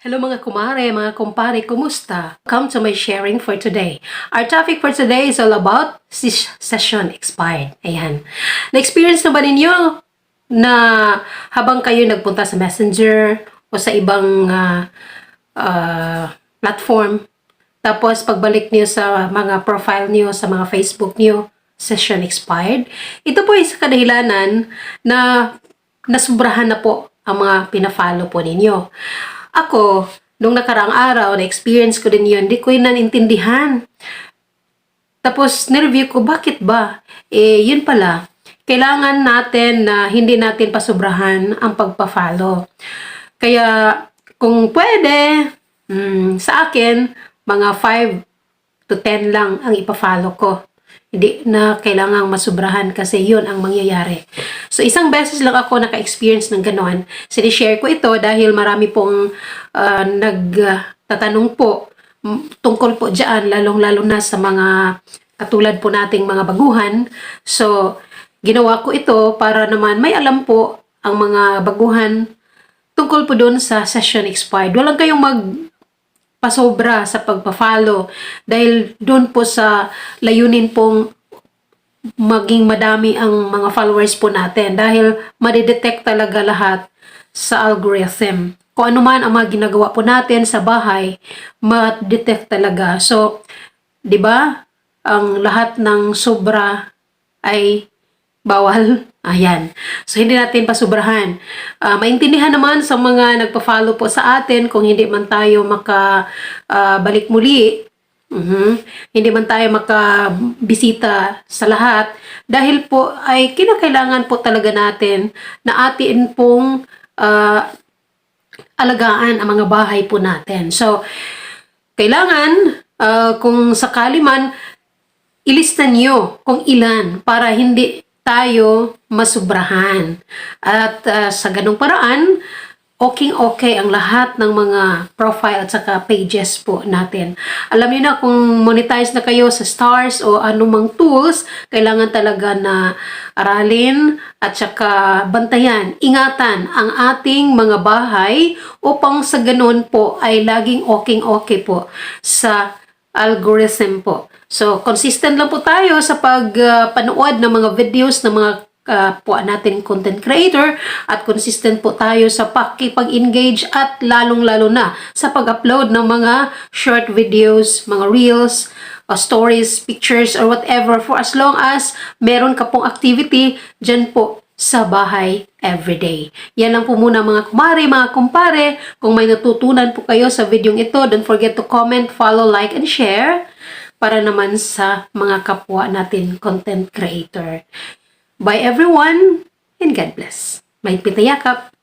Hello mga kumare, mga kumpare, kumusta? Welcome to my sharing for today. Our topic for today is all about session expired. Ayan. Na-experience na ba ninyo na habang kayo nagpunta sa Messenger o sa ibang platform, tapos pagbalik niyo sa mga profile niyo, sa mga Facebook niyo, session expired? Ito po ay sa kadahilanan na nasubrahan na po ang mga pina-follow po ninyo. Ako, nung nakaraang araw, na-experience ko din yun, hindi ko yun naintindihan. Tapos, nireview ko, bakit ba? Yun pala, kailangan natin na hindi natin pasubrahan ang pagpa-follow. Kaya, kung pwede, sa akin, mga 5 to 10 lang ang ipa-follow ko. Hindi na kailangang masubrahan kasi yun ang mangyayari. So, isang beses lang ako naka-experience ng gano'n. Sinishare ko ito dahil marami pong nagtatanong po tungkol po dyan, lalong-lalo na sa mga katulad po nating mga baguhan. So, ginawa ko ito para naman may alam po ang mga baguhan tungkol po doon sa session expired. Walang kayong pasobra sa pagpa-follow dahil doon po sa layunin pong maging madami ang mga followers po natin dahil madidetect talaga lahat sa algorithm. Kung ano man ang mga ginagawa po natin sa bahay, madetect talaga. So, di ba? Ang lahat ng sobra ay bawal. Ayan. So, hindi natin pasubrahan. Maintindihan naman sa mga nagpa-follow po sa atin kung hindi man tayo makabalik muli. Hindi man tayo makabisita sa lahat. Dahil po ay kinakailangan po talaga natin na atin pong alagaan ang mga bahay po natin. So, kailangan kung sakali man, ilista nyo kung ilan para hindi tayo masubrahan. At sa ganung paraan, okay ang lahat ng mga profile at saka pages po natin. Alam niyo na kung monetize na kayo sa stars o anumang tools, kailangan talaga na aralin at saka bantayan, ingatan ang ating mga bahay upang sa ganun po ay laging okay po sa algorithm po. So, consistent lang po tayo sa pagpanood ng mga videos ng mga po natin content creator at consistent po tayo sa pakikipag-engage at lalong-lalo na sa pag-upload ng mga short videos, mga reels, stories, pictures, or whatever for as long as meron ka pong activity dyan po sa bahay everyday. Yan lang po muna mga kumare, mga kumpare. Kung may natutunan po kayo sa video ito, don't forget to comment, follow, like, and share para naman sa mga kapwa natin content creator. Bye everyone, and God bless. May pitayakap.